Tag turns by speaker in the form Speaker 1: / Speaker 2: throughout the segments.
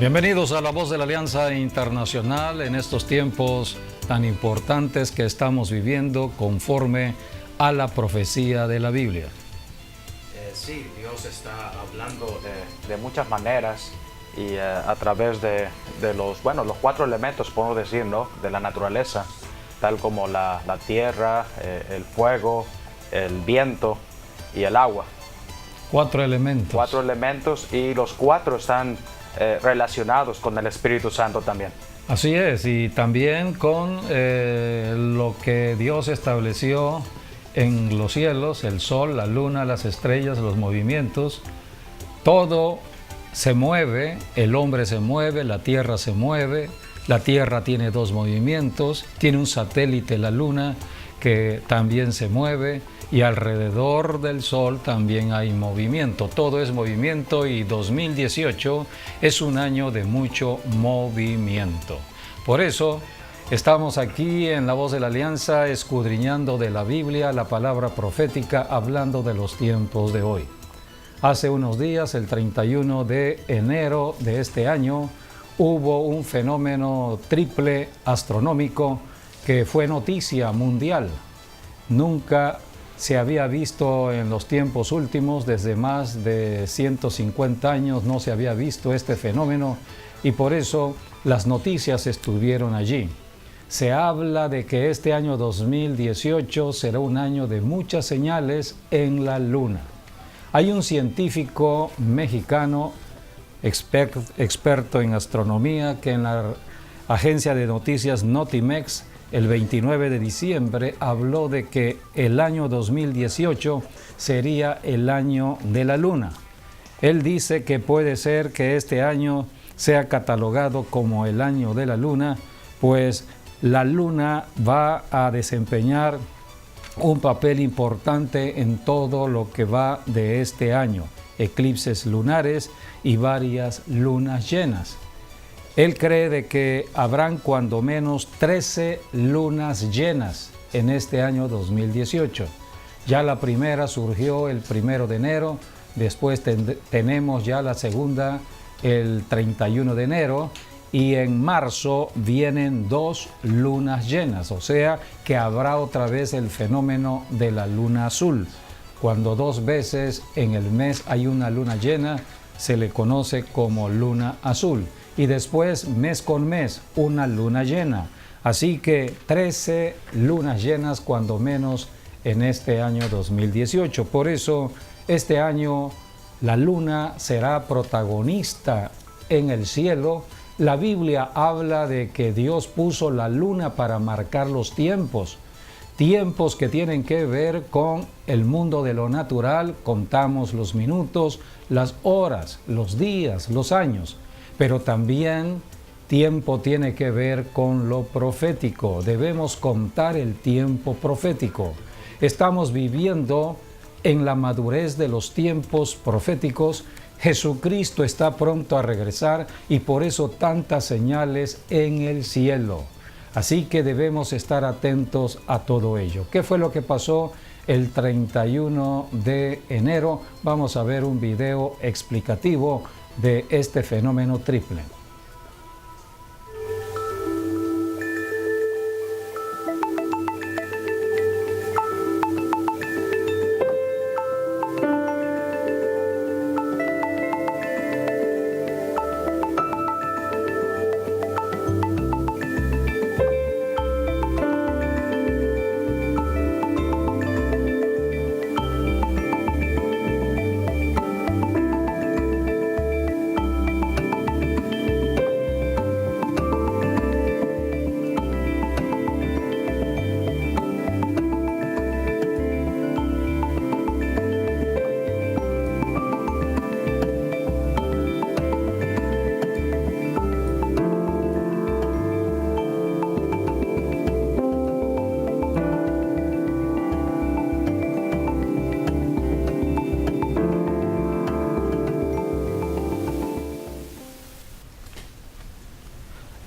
Speaker 1: Bienvenidos a La Voz de la Alianza Internacional en estos tiempos tan importantes que estamos viviendo conforme a la profecía de la Biblia.
Speaker 2: Sí, Dios está hablando de muchas maneras y a través de los cuatro elementos, podemos decir, ¿no?, de la naturaleza, tal como la tierra, el fuego, el viento y el agua.
Speaker 1: Cuatro elementos.
Speaker 2: Cuatro elementos, y los cuatro están relacionados con el Espíritu Santo también.
Speaker 1: Así es, y también con lo que Dios estableció en los cielos, el sol, la luna, las estrellas, los movimientos. Todo se mueve, el hombre se mueve, la tierra se mueve. La tierra tiene dos movimientos, tiene un satélite, la luna, que también se mueve, y alrededor del sol también hay movimiento. Todo es movimiento, y 2018 es un año de mucho movimiento. Por eso estamos aquí en La Voz de la Alianza escudriñando de la Biblia la palabra profética, hablando de los tiempos de hoy. Hace unos días, el 31 de enero de este año, hubo un fenómeno triple astronómico que fue noticia mundial. Nunca se había visto en los tiempos últimos, desde más de 150 años no se había visto este fenómeno, y por eso las noticias estuvieron allí. Se habla de que este año 2018 será un año de muchas señales en la luna. Hay un científico mexicano, experto en astronomía, que en la agencia de noticias Notimex, el 29 de diciembre, habló de que el año 2018 sería el año de la luna. Él dice que puede ser que este año sea catalogado como el año de la luna, pues la luna va a desempeñar un papel importante en todo lo que va de este año: eclipses lunares y varias lunas llenas. Él cree de que habrán cuando menos 13 lunas llenas en este año 2018. Ya la primera surgió el 1 de enero, después tenemos ya la segunda el 31 de enero, y en marzo vienen 2 lunas llenas, o sea que habrá otra vez el fenómeno de la luna azul. Cuando 2 veces en el mes hay una luna llena, se le conoce como luna azul. Y después, mes con mes, una luna llena. Así que 13 lunas llenas cuando menos en este año 2018. Por eso, este año la luna será protagonista en el cielo. La Biblia habla de que Dios puso la luna para marcar los tiempos. Tiempos que tienen que ver con el mundo de lo natural. Contamos los minutos, las horas, los días, los años. Pero también tiempo tiene que ver con lo profético. Debemos contar el tiempo profético. Estamos viviendo en la madurez de los tiempos proféticos. Jesucristo está pronto a regresar, y por eso tantas señales en el cielo. Así que debemos estar atentos a todo ello. ¿Qué fue lo que pasó el 31 de enero? Vamos a ver un video explicativo de este fenómeno triple.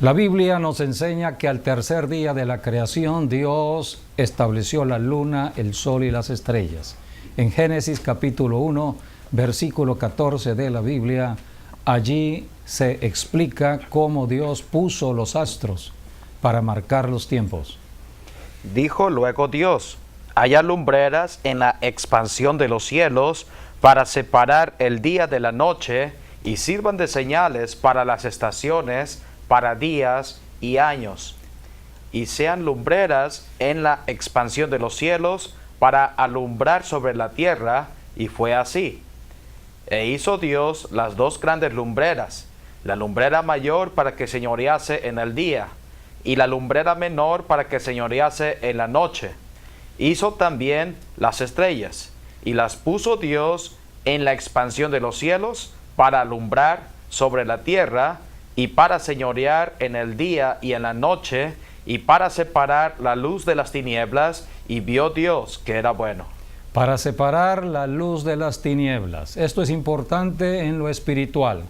Speaker 1: La Biblia nos enseña que al tercer día de la creación Dios estableció la luna, el sol y las estrellas. En Génesis capítulo 1, versículo 14 de la Biblia, Allí se explica cómo Dios puso los astros para marcar los tiempos.
Speaker 2: Dijo luego Dios: haya lumbreras en la expansión de los cielos para separar el día de la noche, y sirvan de señales para las estaciones, para días y años. Y sean lumbreras en la expansión de los cielos para alumbrar sobre la tierra, y fue así. E hizo Dios las dos grandes lumbreras, la lumbrera mayor para que señorease en el día, y la lumbrera menor para que señorease en la noche. Hizo también las estrellas, y las puso Dios en la expansión de los cielos para alumbrar sobre la tierra, y para señorear en el día y en la noche, y para separar la luz de las tinieblas, y vio Dios que era bueno.
Speaker 1: Para separar la luz de las tinieblas. Esto es importante en lo espiritual.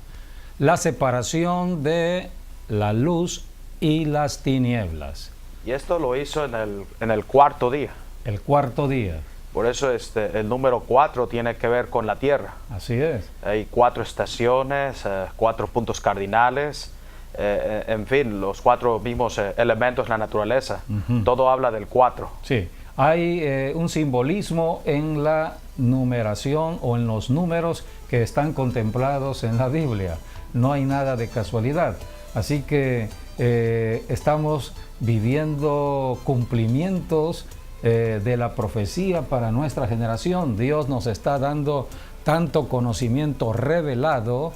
Speaker 1: La separación de la luz y las tinieblas.
Speaker 2: Y esto lo hizo en el cuarto día.
Speaker 1: El cuarto día.
Speaker 2: Por eso el número 4 tiene que ver con la tierra.
Speaker 1: Así es.
Speaker 2: Hay 4 estaciones, 4 puntos cardinales, en fin, los 4 mismos elementos de la naturaleza. Todo habla del 4.
Speaker 1: Sí, hay un simbolismo en la numeración o en los números que están contemplados en la Biblia. No hay nada de casualidad. Así que estamos viviendo cumplimientos de la profecía para nuestra generación. Dios nos está dando tanto conocimiento revelado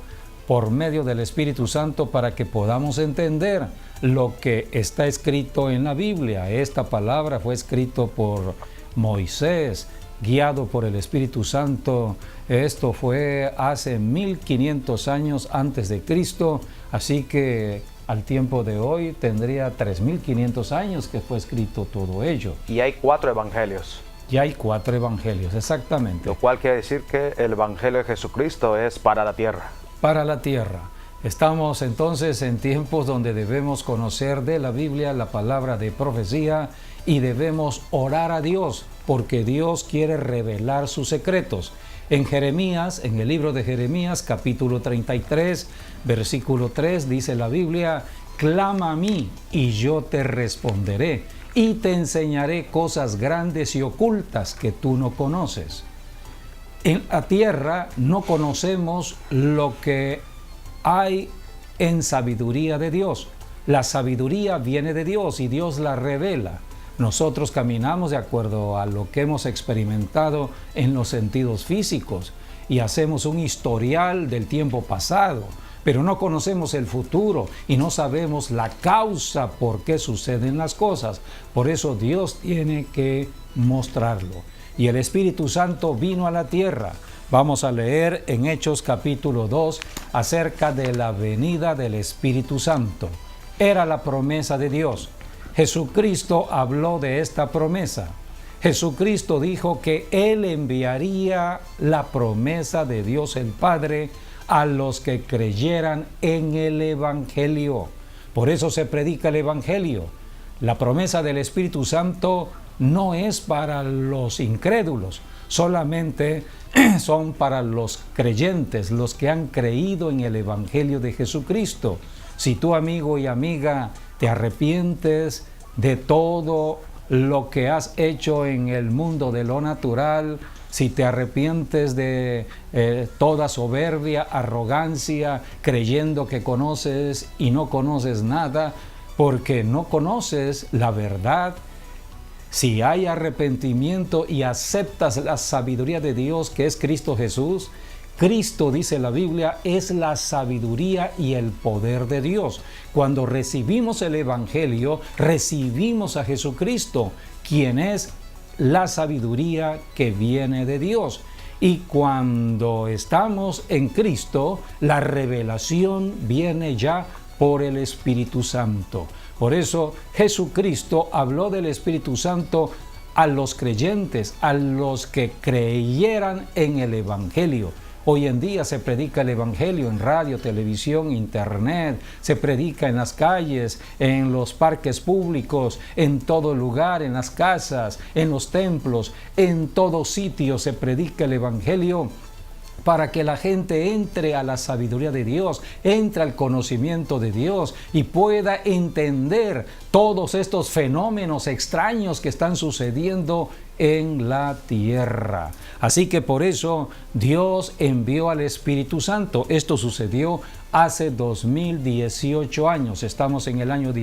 Speaker 1: por medio del Espíritu Santo para que podamos entender lo que está escrito en la Biblia. Esta palabra fue escrito por Moisés, guiado por el Espíritu Santo. Esto fue hace 1500 años antes de Cristo, así que al tiempo de hoy tendría 3500 años que fue escrito todo ello.
Speaker 2: Y hay 4 evangelios.
Speaker 1: Y hay 4 evangelios, exactamente.
Speaker 2: Lo cual quiere decir que el evangelio de Jesucristo es para la tierra.
Speaker 1: Para la tierra. Estamos entonces en tiempos donde debemos conocer de la Biblia la palabra de profecía y debemos orar a Dios porque Dios quiere revelar sus secretos. En Jeremías, en el libro de Jeremías, capítulo 33, versículo 3, dice la Biblia: clama a mí y yo te responderé y te enseñaré cosas grandes y ocultas que tú no conoces. En la tierra no conocemos lo que hay en sabiduría de Dios. La sabiduría viene de Dios y Dios la revela. Nosotros caminamos de acuerdo a lo que hemos experimentado en los sentidos físicos y hacemos un historial del tiempo pasado, pero no conocemos el futuro y no sabemos la causa por qué suceden las cosas. Por eso Dios tiene que mostrarlo. Y el Espíritu Santo vino a la tierra. Vamos a leer en Hechos capítulo 2 acerca de la venida del Espíritu Santo. Era la promesa de Dios. Jesucristo habló de esta promesa. Jesucristo dijo que Él enviaría la promesa de Dios el Padre a los que creyeran en el Evangelio. Por eso se predica el Evangelio. La promesa del Espíritu Santo no es para los incrédulos, solamente son para los creyentes, los que han creído en el Evangelio de Jesucristo. Si tú, amigo y amiga, te arrepientes de todo lo que has hecho en el mundo de lo natural, si te arrepientes de toda soberbia, arrogancia, creyendo que conoces y no conoces nada, porque no conoces la verdad, si hay arrepentimiento y aceptas la sabiduría de Dios que es Cristo Jesús, Cristo, dice la Biblia, es la sabiduría y el poder de Dios. Cuando recibimos el Evangelio, recibimos a Jesucristo, quien es la sabiduría que viene de Dios. Y cuando estamos en Cristo, la revelación viene ya por el Espíritu Santo. Por eso Jesucristo habló del Espíritu Santo a los creyentes, a los que creyeran en el Evangelio. Hoy en día se predica el Evangelio en radio, televisión, internet, se predica en las calles, en los parques públicos, en todo lugar, en las casas, en los templos, en todo sitio se predica el Evangelio. para que la gente entre a la sabiduría de Dios, entre al conocimiento de Dios y pueda entender todos estos fenómenos extraños que están sucediendo en la tierra. Así que por eso Dios envió al Espíritu Santo. Esto sucedió hace 2018 años. Estamos en el año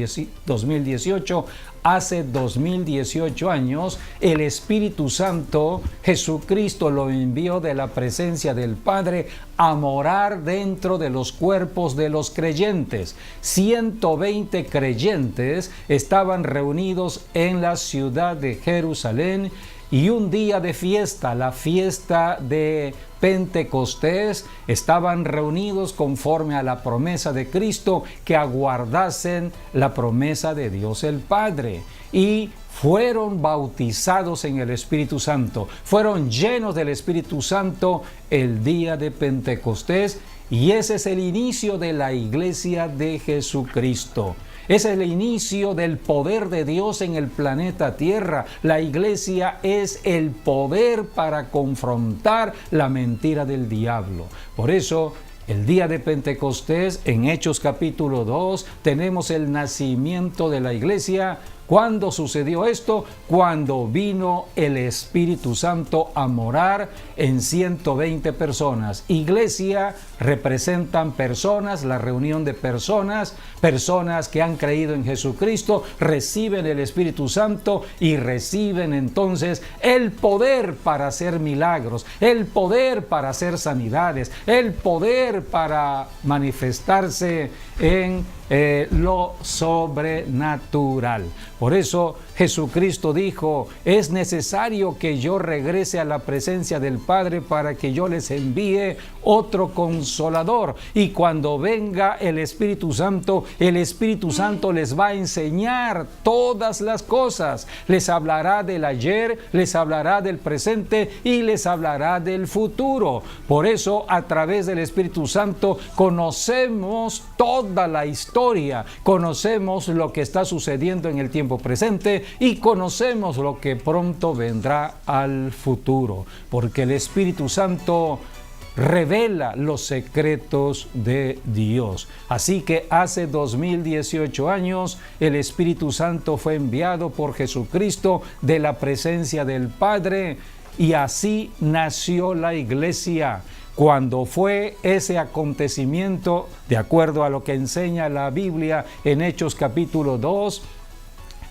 Speaker 1: 2018. Hace 2018 años, el Espíritu Santo, Jesucristo, lo envió de la presencia del Padre a morar dentro de los cuerpos de los creyentes. 120 creyentes estaban reunidos en la ciudad de Jerusalén y un día de fiesta, la fiesta de Pentecostés, estaban reunidos conforme a la promesa de Cristo, que aguardasen la promesa de Dios el Padre, y fueron bautizados en el Espíritu Santo, fueron llenos del Espíritu Santo el día de Pentecostés, y ese es el inicio de la iglesia de Jesucristo. Es el inicio del poder de Dios en el planeta Tierra. La iglesia es el poder para confrontar la mentira del diablo. Por eso, el día de Pentecostés, en Hechos capítulo 2, tenemos el nacimiento de la iglesia. ¿Cuándo sucedió esto? Cuando vino el Espíritu Santo a morar en 120 personas. Iglesia representan personas, la reunión de personas que han creído en Jesucristo, reciben el Espíritu Santo y reciben entonces el poder para hacer milagros, el poder para hacer sanidades, el poder para manifestarse en lo sobrenatural. Por eso Jesucristo dijo: es necesario que yo regrese a la presencia del Padre para que yo les envíe otro consolador. Y cuando venga el Espíritu Santo les va a enseñar todas las cosas. Les hablará del ayer, les hablará del presente y les hablará del futuro. Por eso, a través del Espíritu Santo conocemos toda la historia, conocemos lo que está sucediendo en el tiempo presente y conocemos lo que pronto vendrá al futuro, porque el Espíritu Santo revela los secretos de Dios. Así que hace 2018 años el Espíritu Santo fue enviado por Jesucristo de la presencia del Padre, y así nació la iglesia. Cuando fue ese acontecimiento, de acuerdo a lo que enseña la Biblia en Hechos capítulo 2,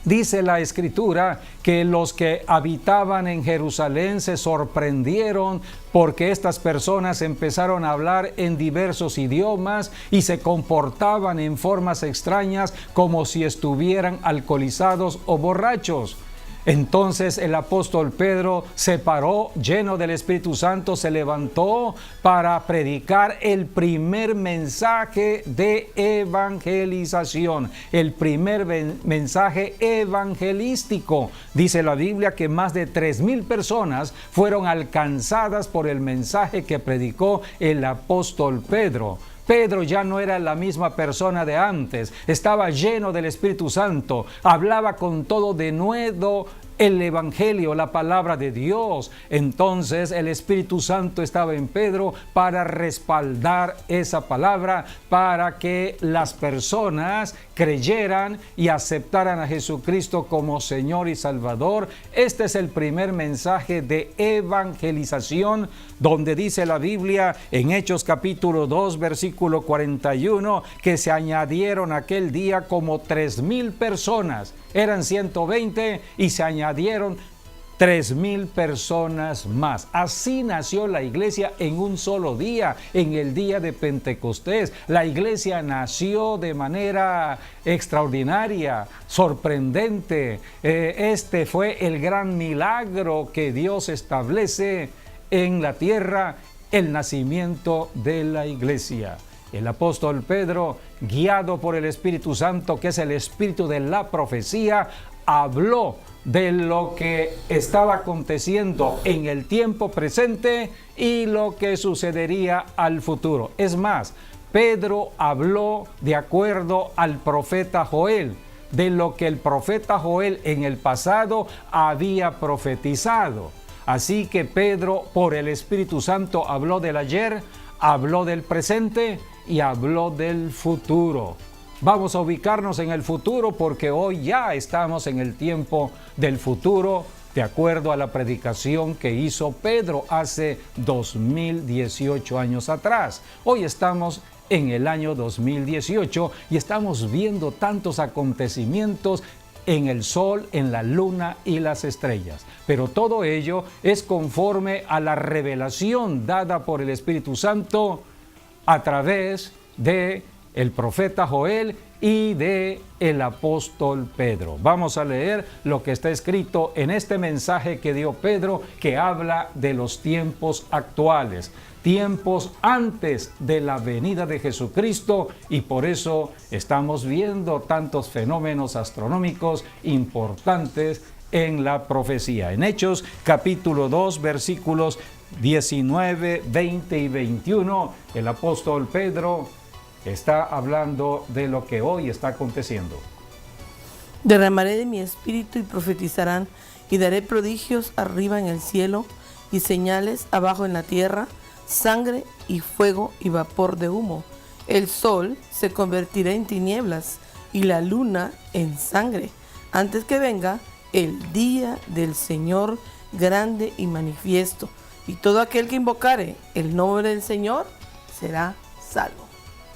Speaker 1: dice la Escritura que los que habitaban en Jerusalén se sorprendieron porque estas personas empezaron a hablar en diversos idiomas y se comportaban en formas extrañas como si estuvieran alcoholizados o borrachos. Entonces el apóstol Pedro se paró lleno del Espíritu Santo, se levantó para predicar el primer mensaje de evangelización, el primer mensaje evangelístico. Dice la Biblia que más de 3,000 personas fueron alcanzadas por el mensaje que predicó el apóstol Pedro. Pedro ya no era la misma persona de antes, estaba lleno del Espíritu Santo, hablaba con todo denuedo el Evangelio, la palabra de Dios. Entonces el Espíritu Santo estaba en Pedro para respaldar esa palabra, para que las personas creyeran y aceptaran a Jesucristo como Señor y Salvador. Este es el primer mensaje de evangelización, donde dice la Biblia en Hechos capítulo 2, versículo 41, que se añadieron aquel día como 3,000 personas. Eran 120 y se añadieron 3,000 personas más. Así nació la iglesia en un solo día, en el día de Pentecostés. La iglesia nació de manera extraordinaria, sorprendente. Este fue el gran milagro que Dios establece en la tierra, el nacimiento de la iglesia. El apóstol Pedro, guiado por el Espíritu Santo, que es el espíritu de la profecía, habló de lo que estaba aconteciendo en el tiempo presente y lo que sucedería al futuro. Es más, Pedro habló de acuerdo al profeta Joel, de lo que el profeta Joel en el pasado había profetizado. Así que Pedro, por el Espíritu Santo, habló del ayer, habló del presente y habló del futuro. Vamos a ubicarnos en el futuro porque hoy ya estamos en el tiempo del futuro, de acuerdo a la predicación que hizo Pedro hace 2018 años atrás. Hoy estamos en el año 2018 y estamos viendo tantos acontecimientos en el sol, en la luna y las estrellas. Pero todo ello es conforme a la revelación dada por el Espíritu Santo a través de el profeta Joel y de el apóstol Pedro. Vamos a leer lo que está escrito en este mensaje que dio Pedro, que habla de los tiempos actuales, tiempos antes de la venida de Jesucristo, y por eso estamos viendo tantos fenómenos astronómicos importantes en la profecía. En Hechos capítulo 2 versículos 19, 20 y 21, el apóstol Pedro está hablando de lo que hoy está aconteciendo.
Speaker 3: Derramaré de mi espíritu y profetizarán, y daré prodigios arriba en el cielo y señales abajo en la tierra, sangre y fuego y vapor de humo. El sol se convertirá en tinieblas y la luna en sangre, antes que venga el día del Señor grande y manifiesto, y todo aquel que invocare el nombre del Señor será salvo.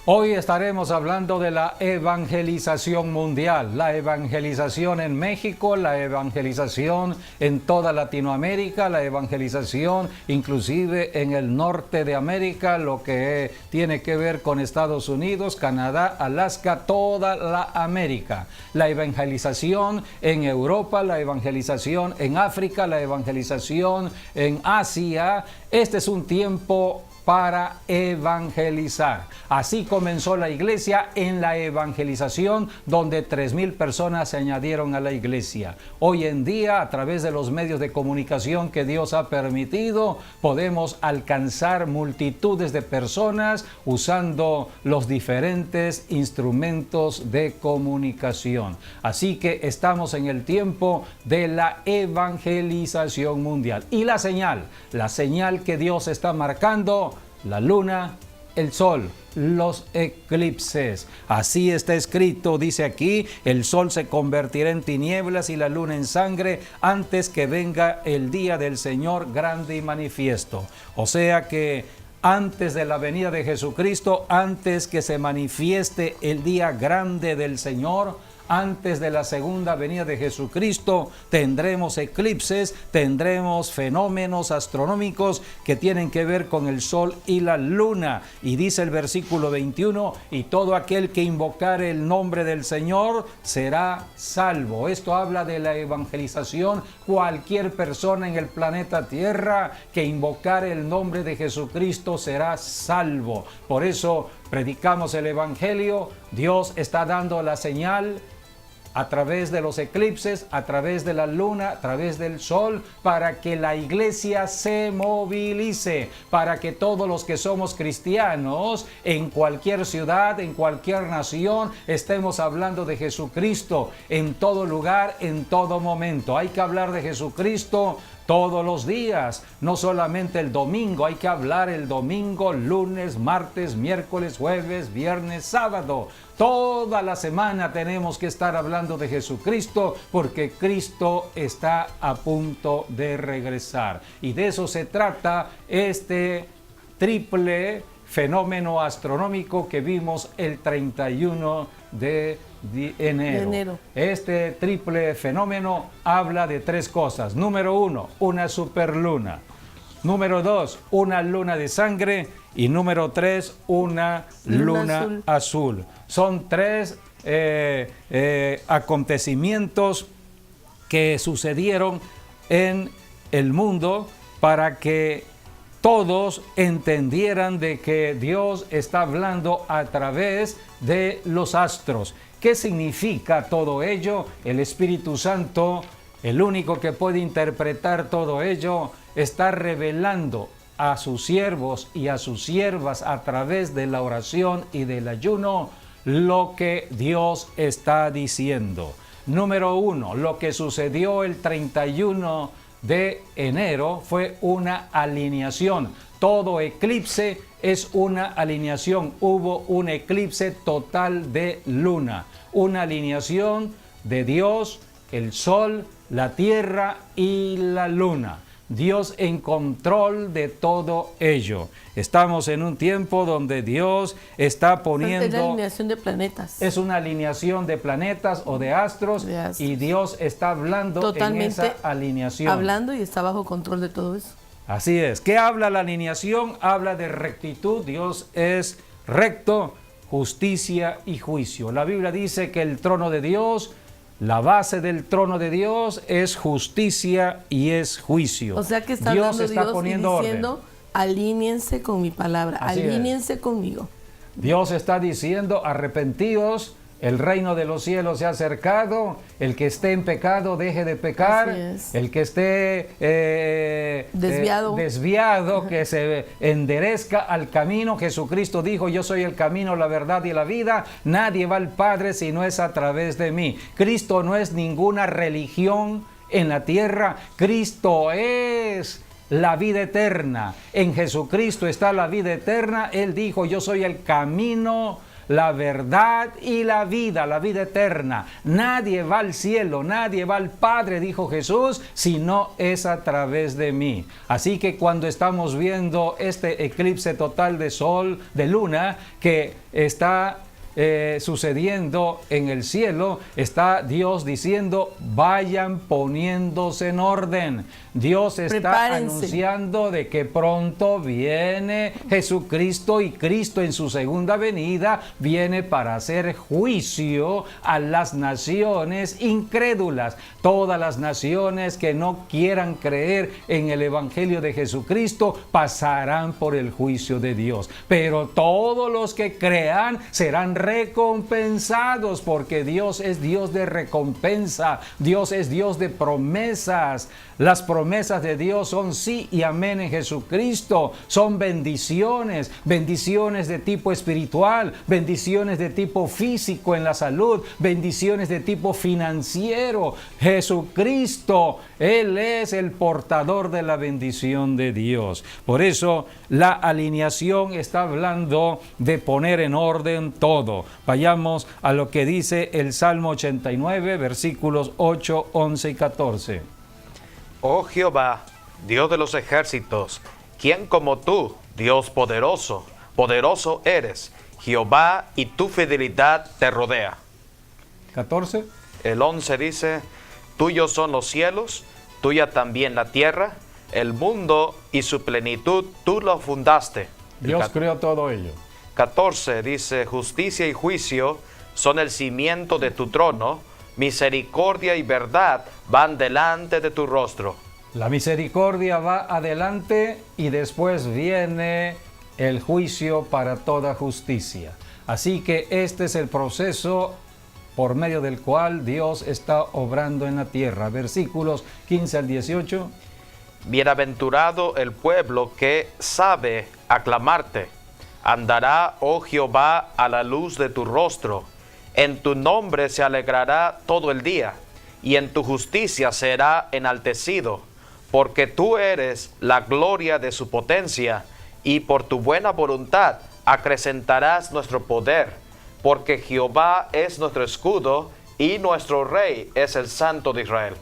Speaker 1: Hoy estaremos hablando de la evangelización mundial, la evangelización en México, la evangelización en toda Latinoamérica, la evangelización inclusive en el norte de América, lo que tiene que ver con Estados Unidos, Canadá, Alaska, toda la América. La evangelización en Europa, la evangelización en África, la evangelización en Asia. Este es un tiempo para evangelizar. Así comenzó la iglesia en la evangelización, donde 3,000 personas se añadieron a la iglesia. Hoy en día, a través de los medios de comunicación que Dios ha permitido, podemos alcanzar multitudes de personas usando los diferentes instrumentos de comunicación. Así que estamos en el tiempo de la evangelización mundial. Y la señal que Dios está marcando: la luna, el sol, los eclipses. Así está escrito, dice aquí: el sol se convertirá en tinieblas y la luna en sangre antes que venga el día del Señor grande y manifiesto. O sea que antes de la venida de Jesucristo, antes que se manifieste el día grande del Señor, antes de la segunda venida de Jesucristo, tendremos eclipses, tendremos fenómenos astronómicos que tienen que ver con el sol y la luna. Y dice el versículo 21, y todo aquel que invocare el nombre del Señor será salvo. Esto habla de la evangelización. Cualquier persona en el planeta Tierra que invocare el nombre de Jesucristo será salvo. Por eso predicamos el Evangelio. Dios está dando la señal a través de los eclipses, a través de la luna, a través del sol, para que la iglesia se movilice, para que todos los que somos cristianos en cualquier ciudad, en cualquier nación, estemos hablando de Jesucristo en todo lugar, en todo momento. Hay que hablar de Jesucristo todos los días, no solamente el domingo. Hay que hablar el domingo, lunes, martes, miércoles, jueves, viernes, sábado. Toda la semana tenemos que estar hablando de Jesucristo, porque Cristo está a punto de regresar. Y de eso se trata este triple fenómeno astronómico que vimos el 31 de enero. Este triple fenómeno habla de tres cosas. Número 1, una superluna. Número 2, una luna de sangre. Y número 3, una luna azul. Son tres acontecimientos que sucedieron en el mundo para que todos entendieran de que Dios está hablando a través de los astros. ¿Qué significa todo ello? El Espíritu Santo, el único que puede interpretar todo ello, está revelando a sus siervos y a sus siervas a través de la oración y del ayuno lo que Dios está diciendo. Número 1, lo que sucedió el 31 de enero fue una alineación. Todo eclipse es una alineación. Hubo un eclipse total de luna, una alineación de Dios, el sol, la tierra y la luna. Dios en control de todo ello. Estamos en un tiempo donde Dios está poniendo...
Speaker 3: Es la alineación de planetas.
Speaker 1: Es una alineación de planetas o de astros, y Dios está hablando
Speaker 3: totalmente
Speaker 1: en esa alineación.
Speaker 3: Hablando y está bajo control de todo eso.
Speaker 1: Así es. ¿Qué habla la alineación? Habla de rectitud. Dios es recto, justicia y juicio. La Biblia dice que el trono de Dios... La base del trono de Dios es justicia y es juicio.
Speaker 3: O sea que está
Speaker 1: Dios
Speaker 3: hablando
Speaker 1: está
Speaker 3: Dios
Speaker 1: poniendo
Speaker 3: y diciendo,
Speaker 1: orden.
Speaker 3: Alíñense con mi palabra,
Speaker 1: Así
Speaker 3: alíñense conmigo.
Speaker 1: Dios está diciendo, arrepentíos, el reino de los cielos se ha acercado, el que esté en pecado deje de pecar, el que esté desviado que se enderezca al camino. Jesucristo dijo, yo soy el camino, la verdad y la vida, nadie va al Padre si no es a través de mí. Cristo no es ninguna religión en la tierra, Cristo es la vida eterna. En Jesucristo está la vida eterna. Él dijo, yo soy el camino, la verdad y la vida eterna. Nadie va al cielo, nadie va al Padre, dijo Jesús, si no es a través de mí. Así que cuando estamos viendo este eclipse total de sol, de luna, que está sucediendo en el cielo, está Dios diciendo, vayan poniéndose en orden. Dios está anunciando de que pronto viene Jesucristo, y Cristo en su segunda venida viene para hacer juicio a las naciones incrédulas. Todas las naciones que no quieran creer en el Evangelio de Jesucristo pasarán por el juicio de Dios. Pero todos los que crean serán recompensados, porque Dios es Dios de recompensa. Dios es Dios de promesas. Las promesas de Dios son sí y amén en Jesucristo. Son bendiciones, bendiciones de tipo espiritual, bendiciones de tipo físico en la salud, bendiciones de tipo financiero. Jesucristo, Él es el portador de la bendición de Dios. Por eso la alineación está hablando de poner en orden todo. Vayamos a lo que dice el Salmo 89, versículos 8, 11 y 14.
Speaker 2: Oh Jehová, Dios de los ejércitos, ¿quién como tú, Dios poderoso? Poderoso eres, Jehová, y tu fidelidad te rodea.
Speaker 1: 14.
Speaker 2: El 11 dice, tuyos son los cielos, tuya también la tierra, el mundo y su plenitud, tú lo fundaste.
Speaker 1: Dios creó todo ello.
Speaker 2: 14 dice, justicia y juicio son el cimiento de tu trono, misericordia y verdad van delante de tu rostro.
Speaker 1: La misericordia va adelante y después viene el juicio para toda justicia. Así que este es el proceso por medio del cual Dios está obrando en la tierra. Versículos 15 al 18.
Speaker 2: Bienaventurado el pueblo que sabe aclamarte. Andará, oh Jehová, a la luz de tu rostro. En tu nombre se alegrará todo el día, y en tu justicia será enaltecido, porque tú eres la gloria de su potencia, y por tu buena voluntad acrecentarás nuestro poder, porque Jehová es nuestro escudo, y nuestro Rey es el Santo de Israel.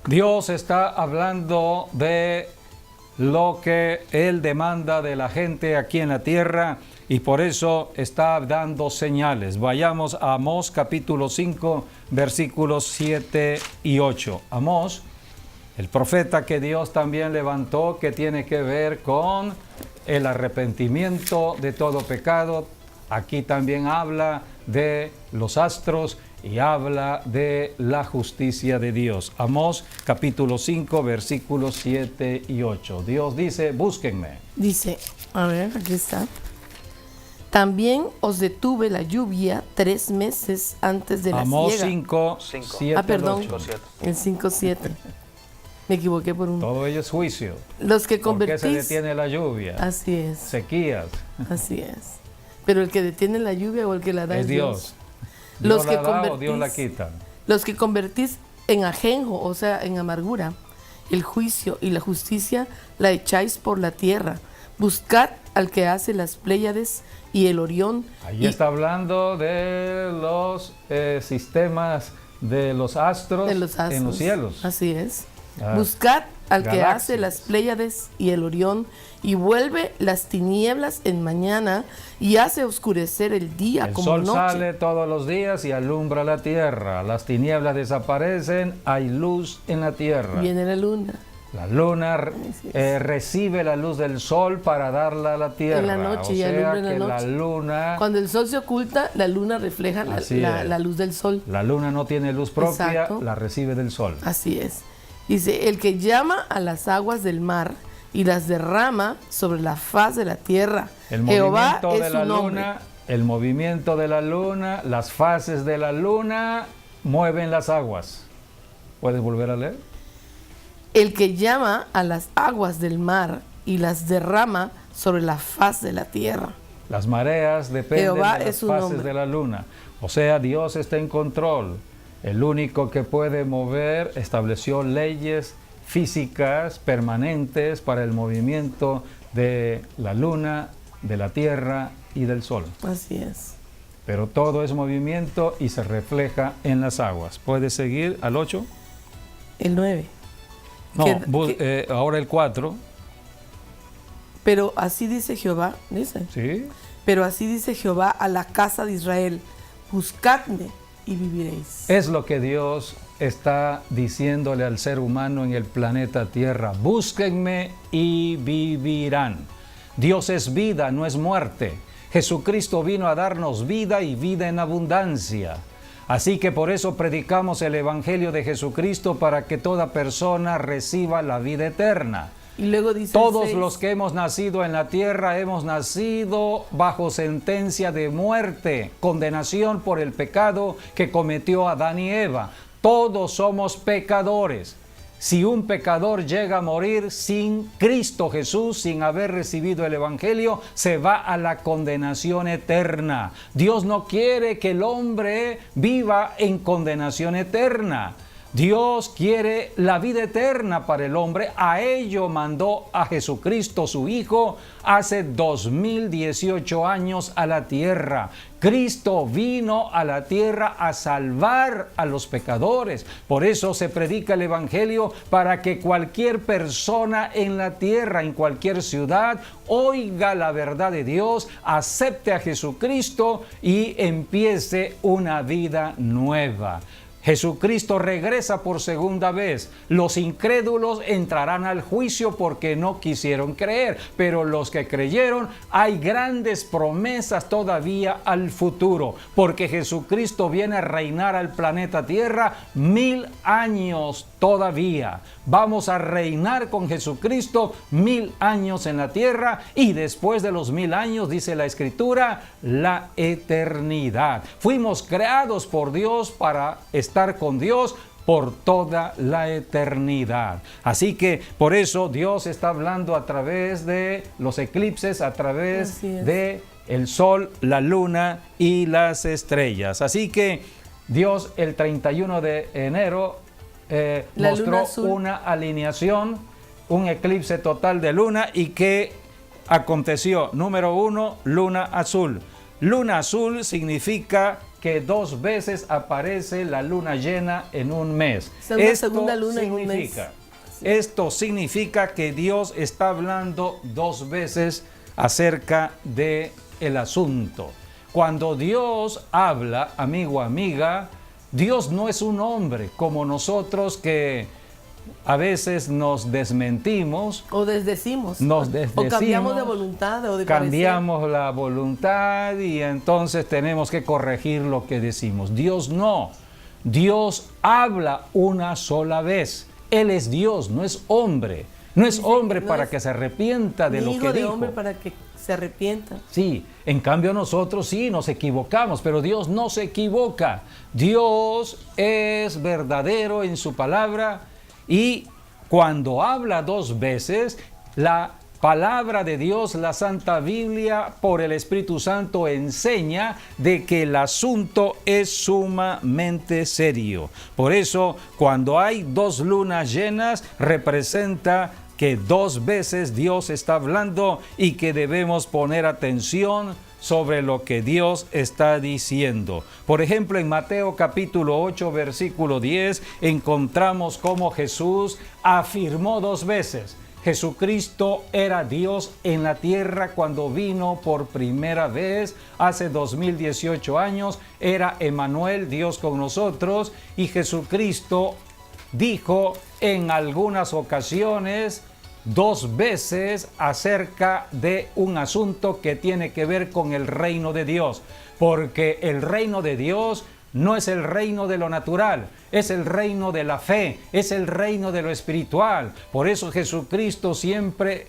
Speaker 1: Dios está hablando de lo que Él demanda de la gente aquí en la tierra, y por eso está dando señales. Vayamos a Amós capítulo 5, versículos 7 y 8. Amós, el profeta que Dios también levantó, que tiene que ver con el arrepentimiento de todo pecado. Aquí también habla de los astros y habla de la justicia de Dios. Amós capítulo 5, versículos 7 y 8. Dios dice, búsquenme.
Speaker 3: Dice, a ver, aquí está. También os detuve la lluvia 3 meses antes de la
Speaker 1: Amós
Speaker 3: siega.
Speaker 1: 5, 7
Speaker 3: perdón,
Speaker 1: 8.
Speaker 3: el 5:7. Me equivoqué por uno.
Speaker 1: Todo ello es juicio.
Speaker 3: Los que
Speaker 1: ¿Por qué
Speaker 3: convertís.
Speaker 1: se detiene la lluvia?
Speaker 3: Así es.
Speaker 1: Sequías.
Speaker 3: Así es. Pero el que detiene la lluvia o el que la da
Speaker 1: Es Dios.
Speaker 3: Los
Speaker 1: Dios
Speaker 3: que
Speaker 1: la da o Dios la quita.
Speaker 3: Los que convertís en ajenjo, o sea, en amargura, el juicio y la justicia la echáis por la tierra. Buscad al que hace las Pléyades y el Orión.
Speaker 1: Ahí está hablando de los sistemas de los astros en los cielos.
Speaker 3: Así es. Buscad al que hace las Pléyades y el Orión, y vuelve las tinieblas en mañana, y hace oscurecer el día como noche.
Speaker 1: El sol sale todos los días y alumbra la tierra. Las tinieblas desaparecen, hay luz en la tierra.
Speaker 3: Viene la luna.
Speaker 1: La luna recibe la luz del sol para darla a la tierra.
Speaker 3: En la noche,
Speaker 1: o
Speaker 3: y
Speaker 1: sea
Speaker 3: alumbra en
Speaker 1: que
Speaker 3: la noche.
Speaker 1: La luna,
Speaker 3: cuando el sol se oculta, la luna refleja la luz del sol.
Speaker 1: La luna no tiene luz propia,
Speaker 3: Exacto.
Speaker 1: La recibe del sol.
Speaker 3: Así es. Dice, el que llama a las aguas del mar y las derrama sobre la faz de la tierra.
Speaker 1: El
Speaker 3: Jehová
Speaker 1: movimiento
Speaker 3: es
Speaker 1: de
Speaker 3: su
Speaker 1: la
Speaker 3: nombre.
Speaker 1: luna, el movimiento de la luna, las fases de la luna mueven las aguas. ¿Puedes volver a leer?
Speaker 3: El que llama a las aguas del mar y las derrama sobre la faz de la tierra.
Speaker 1: Las mareas dependen
Speaker 3: Jehová
Speaker 1: de las
Speaker 3: es su
Speaker 1: fases
Speaker 3: nombre.
Speaker 1: de la luna. O sea, Dios está en control. El único que puede mover estableció leyes físicas permanentes para el movimiento de la luna, de la tierra y del sol.
Speaker 3: Así es.
Speaker 1: Pero todo es movimiento y se refleja en las aguas. ¿Puedes seguir al 8?
Speaker 3: El 9.
Speaker 1: No, ahora el 4.
Speaker 3: Pero así dice Jehová, dice.
Speaker 1: ¿Sí?
Speaker 3: Pero así dice Jehová a la casa de Israel: buscadme y viviréis.
Speaker 1: Es lo que Dios está diciéndole al ser humano en el planeta Tierra. Búsquenme y vivirán. Dios es vida, no es muerte. Jesucristo vino a darnos vida y vida en abundancia. Así que por eso predicamos el Evangelio de Jesucristo, para que toda persona reciba la vida eterna.
Speaker 3: Y luego dice
Speaker 1: Todos los que hemos nacido en la tierra hemos nacido bajo sentencia de muerte, condenación por el pecado que cometió Adán y Eva. Todos somos pecadores. Si un pecador llega a morir sin Cristo Jesús, sin haber recibido el Evangelio, se va a la condenación eterna. Dios no quiere que el hombre viva en condenación eterna. Dios quiere la vida eterna para el hombre. A ello mandó a Jesucristo, su Hijo, hace 2018 años a la tierra. Cristo vino a la tierra a salvar a los pecadores. Por eso se predica el Evangelio, para que cualquier persona en la tierra, en cualquier ciudad, oiga la verdad de Dios, acepte a Jesucristo y empiece una vida nueva. Jesucristo regresa por segunda vez. Los incrédulos entrarán al juicio porque no quisieron creer, pero los que creyeron, hay grandes promesas todavía al futuro, porque Jesucristo viene a reinar al planeta Tierra 1000 años todavía. Vamos a reinar con Jesucristo 1000 años en la tierra, y después de los 1000 años, dice la Escritura, la eternidad. Fuimos creados por Dios para estar con Dios por toda la eternidad. Así que por eso Dios está hablando a través de los eclipses, a través de el sol, la luna y las estrellas. Así que Dios el 31 de enero mostró una alineación, un eclipse total de luna. ¿Y qué aconteció? Número 1, luna azul. Luna azul significa que 2 veces aparece la luna llena en un mes.
Speaker 3: Segunda luna en un mes.
Speaker 1: Esto significa que Dios está hablando 2 veces acerca de el asunto. Cuando Dios habla, amigo, amiga, Dios no es un hombre como nosotros, que a veces nos desmentimos.
Speaker 3: O desdecimos.
Speaker 1: O
Speaker 3: cambiamos de voluntad o de
Speaker 1: cambiamos
Speaker 3: parecer.
Speaker 1: la voluntad, y entonces tenemos que corregir lo que decimos. Dios no. Dios habla una sola vez. Él es Dios, no es hombre. No es hombre para que se arrepienta de lo que dijo.
Speaker 3: Hijo de hombre para que se arrepienta.
Speaker 1: Sí, en cambio nosotros sí nos equivocamos, pero Dios no se equivoca. Dios es verdadero en su palabra, y cuando habla 2 veces, la palabra de Dios, la Santa Biblia, por el Espíritu Santo, enseña de que el asunto es sumamente serio. Por eso, cuando hay 2 lunas llenas, representa que 2 veces Dios está hablando y que debemos poner atención sobre lo que Dios está diciendo. Por ejemplo, en Mateo capítulo 8, versículo 10, encontramos cómo Jesús afirmó 2 veces. Jesucristo era Dios en la tierra cuando vino por primera vez hace 2018 años. Era Emmanuel, Dios con nosotros, y Jesucristo dijo en algunas ocasiones 2 veces acerca de un asunto que tiene que ver con el reino de Dios, porque el reino de Dios no es el reino de lo natural, es el reino de la fe, es el reino de lo espiritual. Por eso Jesucristo siempre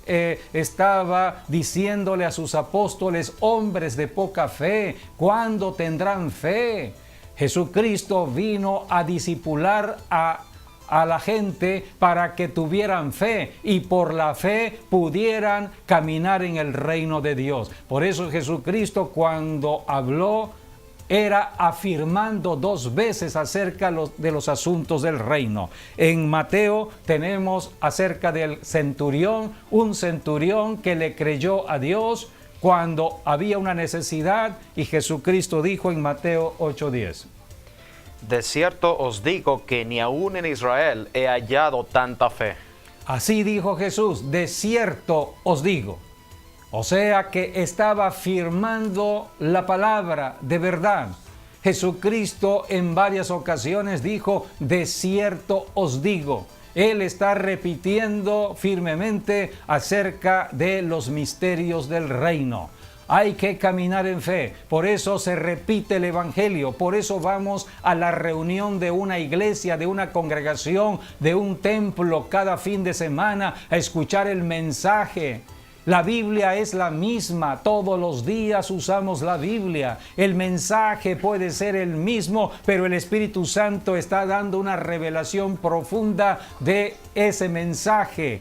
Speaker 1: estaba diciéndole a sus apóstoles: hombres de poca fe, ¿cuándo tendrán fe? Jesucristo vino a discipular a la gente para que tuvieran fe y por la fe pudieran caminar en el reino de Dios. Por eso Jesucristo, cuando habló, era afirmando 2 veces acerca de los asuntos del reino. En Mateo tenemos acerca del centurión, un centurión que le creyó a Dios cuando había una necesidad, y Jesucristo dijo en Mateo 8:10:
Speaker 2: De cierto os digo que ni aún en Israel he hallado tanta fe.
Speaker 1: Así dijo Jesús, de cierto os digo. O sea que estaba afirmando la palabra de verdad. Jesucristo en varias ocasiones dijo: de cierto os digo. Él está repitiendo firmemente acerca de los misterios del reino. Hay que caminar en fe, por eso se repite el Evangelio, por eso vamos a la reunión de una iglesia, de una congregación, de un templo cada fin de semana a escuchar el mensaje. La Biblia es la misma, todos los días usamos la Biblia. El mensaje puede ser el mismo, pero el Espíritu Santo está dando una revelación profunda de ese mensaje.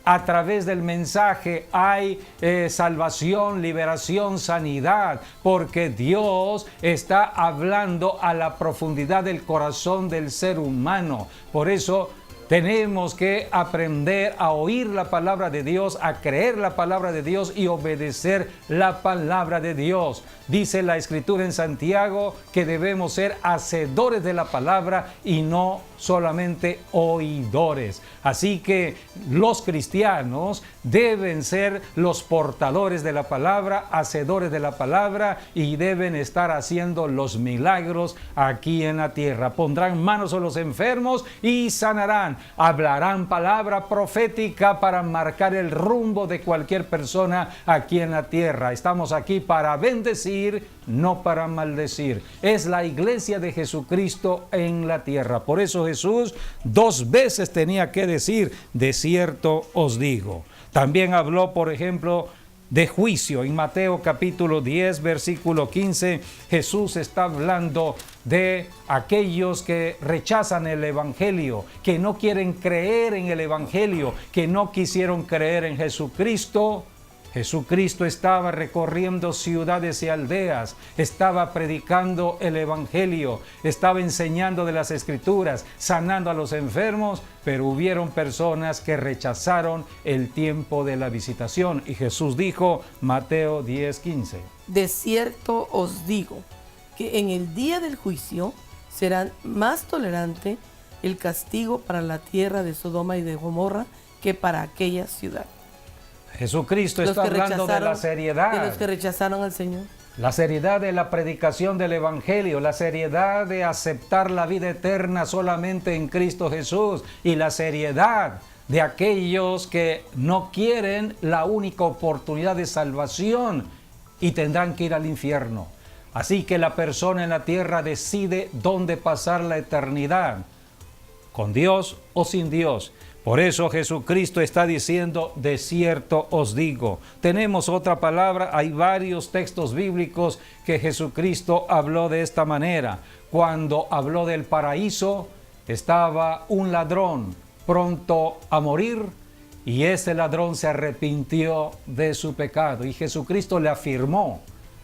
Speaker 1: A través del mensaje hay salvación, liberación, sanidad, porque Dios está hablando a la profundidad del corazón del ser humano. Por eso tenemos que aprender a oír la palabra de Dios, a creer la palabra de Dios y obedecer la palabra de Dios. Dice la Escritura en Santiago que debemos ser hacedores de la palabra y no solamente oidores. Así que los cristianos deben ser los portadores de la palabra, hacedores de la palabra, y deben estar haciendo los milagros aquí en la tierra. Pondrán manos a los enfermos y sanarán. Hablarán palabra profética para marcar el rumbo de cualquier persona aquí en la tierra. Estamos aquí para bendecir, no para maldecir. Es la iglesia de Jesucristo en la tierra. Por eso Jesús 2 veces tenía que decir: de cierto os digo. También habló, por ejemplo, de juicio. En Mateo capítulo 10, versículo 15, Jesús está hablando de aquellos que rechazan el Evangelio, que no quieren creer en el Evangelio, que no quisieron creer en Jesucristo. Jesucristo estaba recorriendo ciudades y aldeas, estaba predicando el Evangelio, estaba enseñando de las Escrituras, sanando a los enfermos, pero hubieron personas que rechazaron el tiempo de la visitación. Y Jesús dijo, Mateo 10:15:
Speaker 3: De cierto os digo que en el día del juicio será más tolerante el castigo para la tierra de Sodoma y de Gomorra que para aquella ciudad.
Speaker 1: Jesucristo está hablando de la seriedad.
Speaker 3: De los que rechazaron al Señor.
Speaker 1: La seriedad de la predicación del Evangelio, la seriedad de aceptar la vida eterna solamente en Cristo Jesús, y la seriedad de aquellos que no quieren la única oportunidad de salvación y tendrán que ir al infierno. Así que la persona en la tierra decide dónde pasar la eternidad, con Dios o sin Dios. Por eso Jesucristo está diciendo, de cierto os digo. Tenemos otra palabra, hay varios textos bíblicos que Jesucristo habló de esta manera. Cuando habló del paraíso, estaba un ladrón pronto a morir, y ese ladrón se arrepintió de su pecado y Jesucristo le afirmó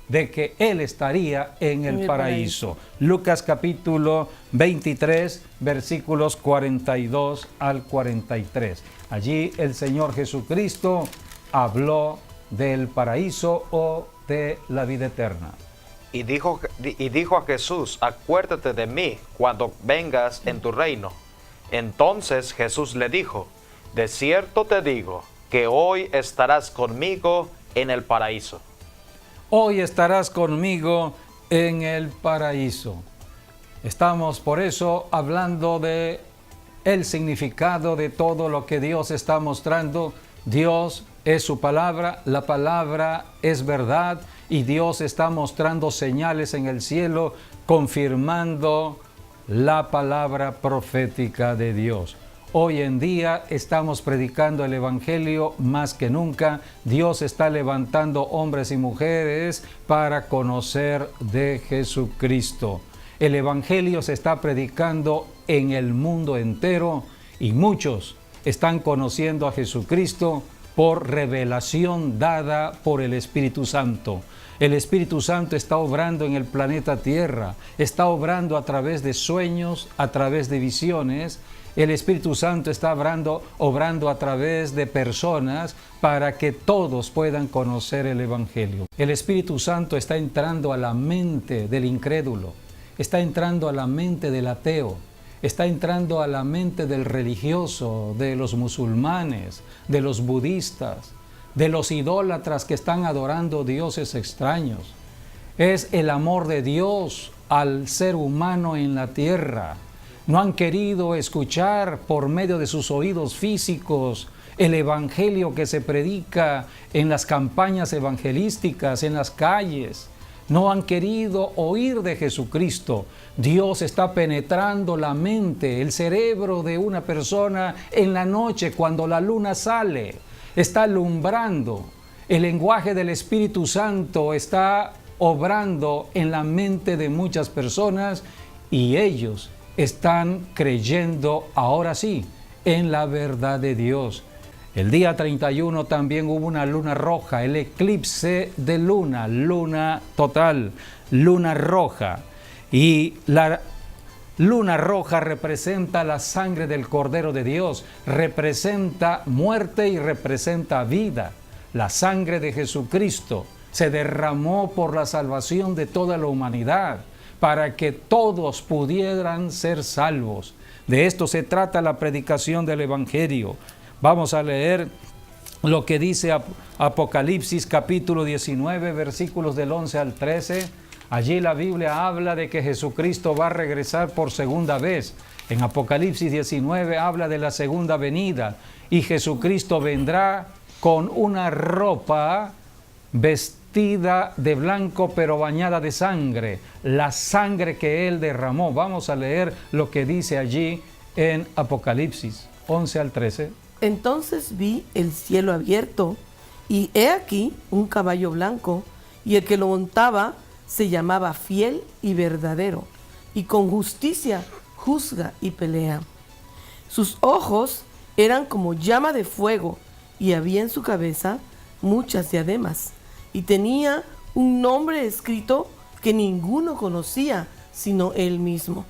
Speaker 1: de que él estaría en el paraíso. Lucas capítulo 23, versículos 42 al 43. Allí el Señor Jesucristo habló del paraíso o de la vida eterna.
Speaker 2: Y dijo a Jesús, acuérdate de mí cuando vengas en tu reino. Entonces Jesús le dijo, de cierto te digo, que hoy estarás conmigo en el paraíso.
Speaker 1: Hoy estarás conmigo en el paraíso. Estamos por eso hablando de el significado de todo lo que Dios está mostrando. Dios es su palabra, la palabra es verdad y Dios está mostrando señales en el cielo confirmando la palabra profética de Dios. Hoy en día estamos predicando el Evangelio más que nunca. Dios está levantando hombres y mujeres para conocer de Jesucristo. El Evangelio se está predicando en el mundo entero y muchos están conociendo a Jesucristo por revelación dada por el Espíritu Santo. El Espíritu Santo está obrando en el planeta Tierra, está obrando a través de sueños, a través de visiones. El Espíritu Santo está obrando a través de personas para que todos puedan conocer el Evangelio. El Espíritu Santo está entrando a la mente del incrédulo, está entrando a la mente del ateo, está entrando a la mente del religioso, de los musulmanes, de los budistas, de los idólatras que están adorando dioses extraños. Es el amor de Dios al ser humano en la tierra. No han querido escuchar por medio de sus oídos físicos el evangelio que se predica en las campañas evangelísticas, en las calles. No han querido oír de Jesucristo. Dios está penetrando la mente, el cerebro de una persona en la noche cuando la luna sale. Está alumbrando. El lenguaje del Espíritu Santo está obrando en la mente de muchas personas y ellos están creyendo ahora sí en la verdad de Dios. El día 31 también hubo una luna roja, el eclipse de luna total, luna roja. Y la luna roja representa la sangre del Cordero de Dios, representa muerte y representa vida. La sangre de Jesucristo se derramó por la salvación de toda la humanidad, para que todos pudieran ser salvos. De esto se trata la predicación del Evangelio. Vamos a leer lo que dice Apocalipsis capítulo 19, versículos del 11 al 13. Allí la Biblia habla de que Jesucristo va a regresar por segunda vez. En Apocalipsis 19 habla de la segunda venida y Jesucristo vendrá con una ropa vestida de blanco pero bañada de sangre, la sangre que Él derramó. Vamos a leer lo que dice allí en Apocalipsis 11 al 13.
Speaker 3: Entonces vi el cielo abierto, y he aquí un caballo blanco, y el que lo montaba se llamaba Fiel y Verdadero, y con justicia juzga y pelea. Sus ojos eran como llama de fuego, y había en su cabeza muchas diademas, y tenía un nombre escrito que ninguno conocía, sino él mismo.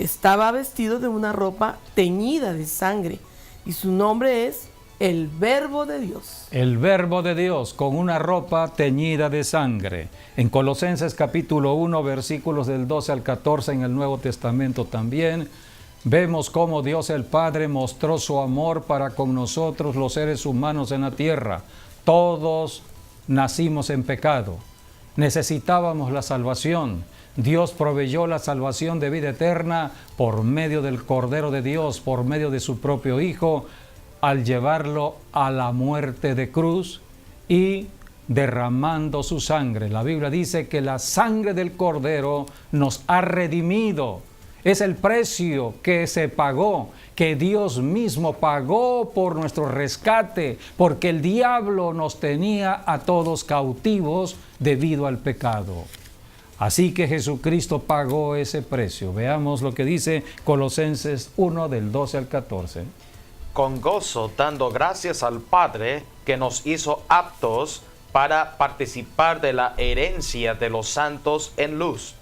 Speaker 3: Estaba vestido de una ropa teñida de sangre, y su nombre es el Verbo de Dios.
Speaker 1: El Verbo de Dios, con una ropa teñida de sangre. En Colosenses capítulo 1, versículos del 12 al 14, en el Nuevo Testamento también, vemos cómo Dios el Padre mostró su amor para con nosotros los seres humanos en la tierra. Todos nacimos en pecado, necesitábamos la salvación. Dios proveyó la salvación de vida eterna por medio del Cordero de Dios, por medio de su propio Hijo, al llevarlo a la muerte de cruz y derramando su sangre. La Biblia dice que la sangre del Cordero nos ha redimido. Es el precio que se pagó, que Dios mismo pagó por nuestro rescate, porque el diablo nos tenía a todos cautivos debido al pecado. Así que Jesucristo pagó ese precio. Veamos lo que dice Colosenses 1 del 12 al 14.
Speaker 2: con gozo dando gracias al Padre que nos hizo aptos para participar de la herencia de los santos en luz,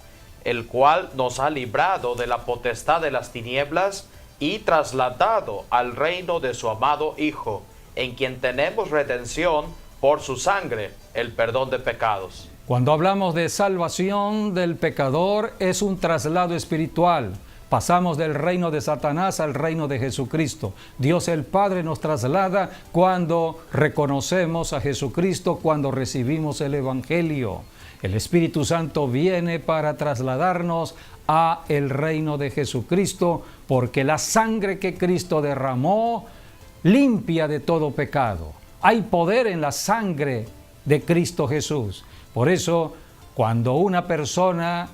Speaker 2: el cual nos ha librado de la potestad de las tinieblas y trasladado al reino de su amado Hijo, en quien tenemos redención por su sangre, el perdón de pecados.
Speaker 1: Cuando hablamos de salvación del pecador, es un traslado espiritual. Pasamos del reino de Satanás al reino de Jesucristo. Dios el Padre nos traslada cuando reconocemos a Jesucristo, cuando recibimos el Evangelio. El Espíritu Santo viene para trasladarnos a el reino de Jesucristo, porque la sangre que Cristo derramó limpia de todo pecado. Hay poder en la sangre de Cristo Jesús. Por eso, cuando una persona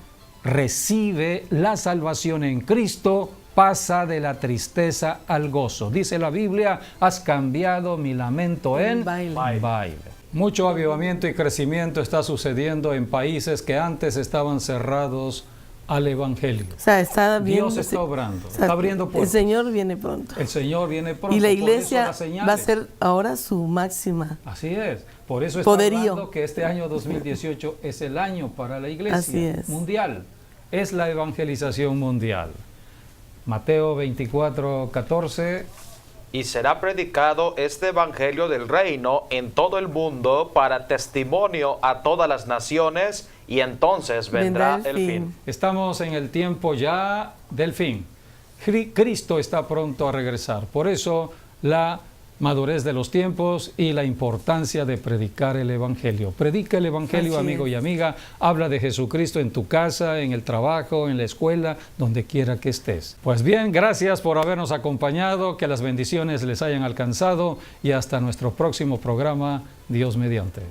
Speaker 1: recibe la salvación en Cristo, pasa de la tristeza al gozo. Dice la Biblia, has cambiado mi lamento en baile. Mucho avivamiento y crecimiento está sucediendo en países que antes estaban cerrados al Evangelio.
Speaker 3: O sea,
Speaker 1: Dios está obrando, está abriendo puertas.
Speaker 3: El Señor viene pronto.
Speaker 1: El Señor viene pronto.
Speaker 3: Y la iglesia va a ser ahora su máxima.
Speaker 1: Así es. Por eso está hablando que este año 2018 es el año para la iglesia mundial. Es la evangelización mundial. Mateo 24:14.
Speaker 2: Y será predicado este evangelio del reino en todo el mundo para testimonio a todas las naciones, y entonces vendrá el fin.
Speaker 1: Estamos en el tiempo ya del fin. Cristo está pronto a regresar. Por eso la madurez de los tiempos y la importancia de predicar el Evangelio. Predica el Evangelio, amigo y amiga. Habla de Jesucristo en tu casa, en el trabajo, en la escuela, donde quiera que estés. Pues bien, gracias por habernos acompañado. Que las bendiciones les hayan alcanzado y hasta nuestro próximo programa, Dios mediante.